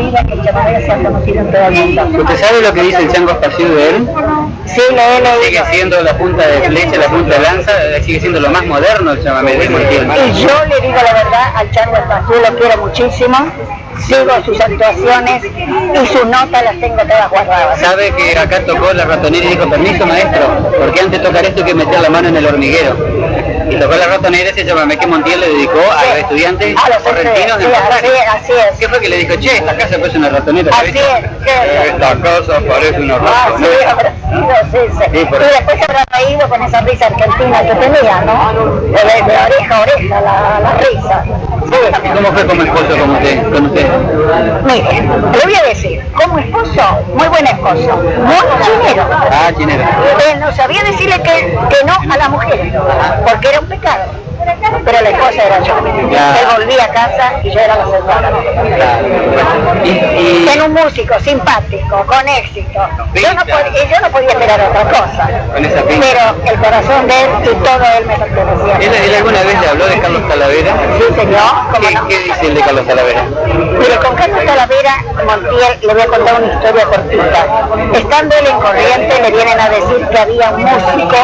vida que el chamamé sea conocido en todo el mundo. ¿Usted sabe lo que dice el Chango Espacio de él? Sí, lo he leído. Sigue siendo la punta de flecha, la punta de lanza, sigue siendo lo más moderno el chamamé de Montiel. Y yo le digo la verdad al Chango Espacio, lo quiero muchísimo. Sigo sus actuaciones y sus notas las tengo todas guardadas. ¿Sabe que acá tocó la ratonera y dijo, permiso maestro, porque antes de tocar esto hay que meter la mano en el hormiguero? Y tocó la ratonera ese chamamé que Montiel le dedicó a los estudiantes correntinos de Rosario. Así es. ¿Qué fue que le dijo? Che, esta casa parece una ratonera. Así es. Esta casa parece una ratonera. Sí. Y después se habrá reído con esa risa argentina que tenía, ¿no? De oreja a oreja, la risa. Sí. ¿Cómo fue como esposo con usted? Mire, le voy a decir, como esposo, muy buen esposo, muy chinero. Ah, chinero. Él no sabía decirle que no a la mujer, porque era un pecado. Pero la esposa era yo. Él volvía a casa y yo era la señora. Era un músico simpático, con éxito. Yo no podía esperar otra cosa. Pero el corazón de él y todo él me pertenecía. ¿Él alguna vez le habló de Carlos Talavera? Sí, señor. ¿Qué dice el de Carlos Talavera? Mire, con Carlos Talavera, Montiel, le voy a contar una historia cortita. Estando él en Corrientes, le vienen a decir que había un músico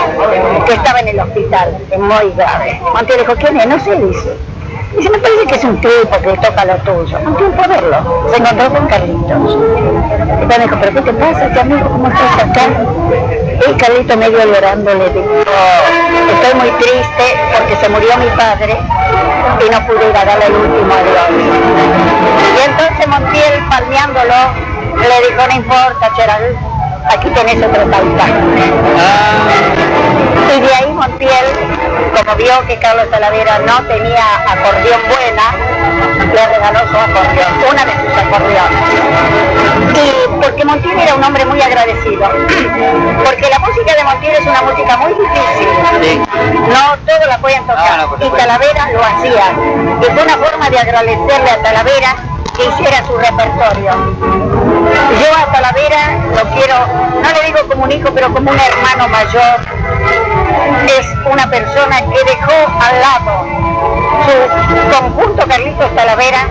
que estaba en el hospital, muy grave. Montiel dijo, ¿quién es? No sé, dice. Dice, me parece que es un tipo que toca lo tuyo. Montiel fue a verlo. Se encontró con Carlitos. Entonces me dijo, ¿pero qué te pasa, qué amigo? ¿Cómo estás acá? Y Carlito medio llorando le dijo, estoy muy triste porque se murió mi padre y no pude ir a darle el último adiós. Y entonces Montiel, palmeándolo, le dijo, no importa, Cheral, aquí tenés otro taitán. Y de ahí Montiel, como vio que Carlos Talavera no tenía acordeón buena, le regaló su acordeón, una de sus acordeones. Y porque Montiel era un hombre muy agradecido, porque la música de Montiel es una música muy difícil, no todos la pueden tocar, y Talavera lo hacía. Y fue una forma de agradecerle a Talavera que hiciera su repertorio. Yo a Talavera lo quiero, no le digo como un hijo, pero como un hermano mayor. Es una persona que dejó al lado su conjunto Carlitos Talavera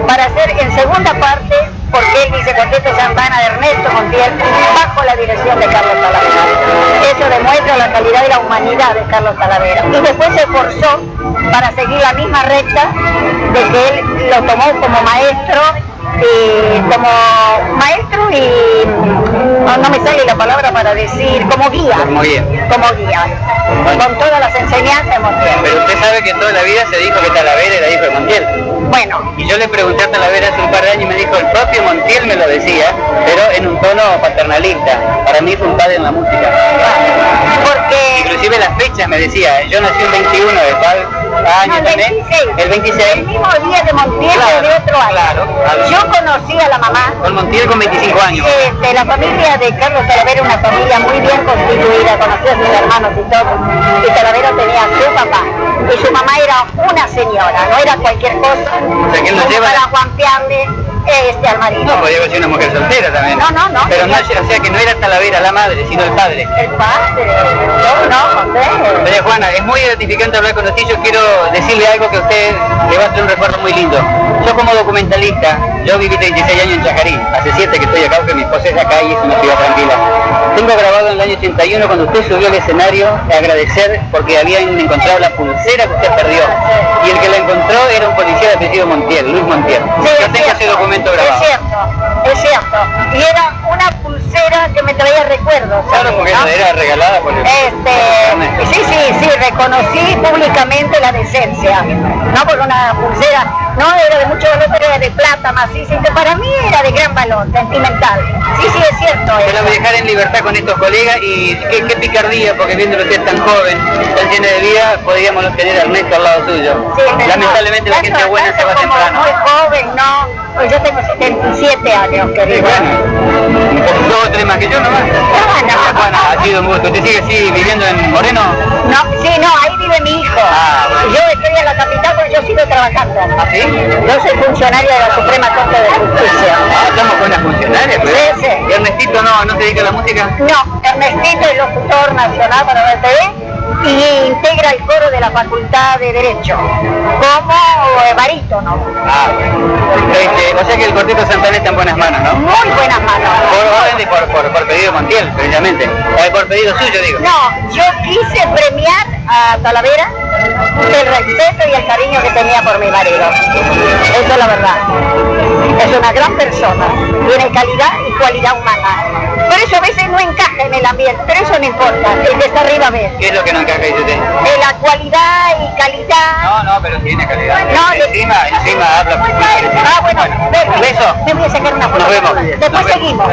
para hacer en segunda parte, porque él dice Cuarteto Santana de Ernesto Montiel, bajo la dirección de Carlos Talavera. Eso demuestra la calidad y la humanidad de Carlos Talavera. Y después se esforzó para seguir la misma recta de que él lo tomó como maestro y no me sale la palabra para decir, como guía. Con todas las enseñanzas de Montiel. Pero usted sabe que toda la vida se dijo que Talavera era hijo de Montiel. Bueno. Y yo le pregunté a Talavera hace un par de años y me dijo, el propio Montiel me lo decía, pero en un tono paternalista. Para mí fue un padre en la música. Porque... Inclusive las fechas me decía, yo nací el 21 de tal año también. El 26. El mismo día de Montiel de otro año. Claro. Yo conocí a la mamá. Con Montiel con 25 años. La familia de Carlos Talavera, una familia muy bien constituida, conocí a sus hermanos y todo. Y Talavera tenía a su papá. Y su mamá era una señora, no era cualquier cosa. O sea, que él lo lleva para guampearle al marido. No, podía haber sido una mujer soltera también. No. Pero no, o sea que no era Talavera la madre, sino el padre. El padre, no sé. Doña Juana, es muy gratificante hablar con usted. Yo quiero decirle algo que a usted le va a traer un recuerdo muy lindo. Yo como documentalista, yo viví 36 años en Chajarí, hace 7 que estoy acá porque mi esposa es de acá y es una ciudad tranquila. Tengo grabado en el año 81 cuando usted subió al escenario a agradecer porque habían encontrado la pulsera que usted perdió. Y el que la encontró era un policía de apellido Montiel, Luis Montiel. Sí, yo tengo ese documento grabado. Es cierto. Y era una pulsera que me traía recuerdos. Claro, porque ¿no? Era regalada por el... Sí, reconocí públicamente la decencia. No por una pulsera, no era de mucho valor, pero era de plata, maciza, que para mí era de gran valor, sentimental. Sí, es cierto. Yo la voy a dejar en libertad con estos colegas y qué picardía, porque viéndolo usted tan joven, tan lleno de vida, podríamos no tener a Ernesto al lado suyo. Sí, lamentablemente la gente buena se va temprano. Muy joven, no. Pues yo tengo 77 años, querido. Bueno, 2 o 3 más que yo nomás. Bueno, ha sido un gusto. ¿Usted sigue así viviendo en Moreno? No, ahí vive mi hijo. Bueno. Yo estoy en la capital, pero yo sigo trabajando. ¿Ah, sí? Yo soy funcionario de la Suprema Corte de Justicia. Estamos buenas funcionarias, pero... Sí. ¿Y Ernestito no se dedica a la música? No, Ernestito es locutor nacional para la TV y integra el coro de la Facultad de Derecho como barítono. Ah, o sea que el Cuarteto Santana está en buenas manos, ¿no? Muy buenas manos. Por orden y por pedido de Montiel, precisamente. Por pedido suyo, digo. No, yo quise premiar a Talavera el respeto y el cariño que tenía por mi marido. Eso es la verdad. Es una gran persona, tiene calidad y cualidad humana. Por eso a veces no encaja en el ambiente, pero eso no importa, el que está arriba ve. ¿Qué es lo que no encaja, dice usted? La cualidad y calidad. No, pero tiene calidad. No, encima habla. bueno, beso. me voy a sacar una foto. Nos vemos. Después seguimos.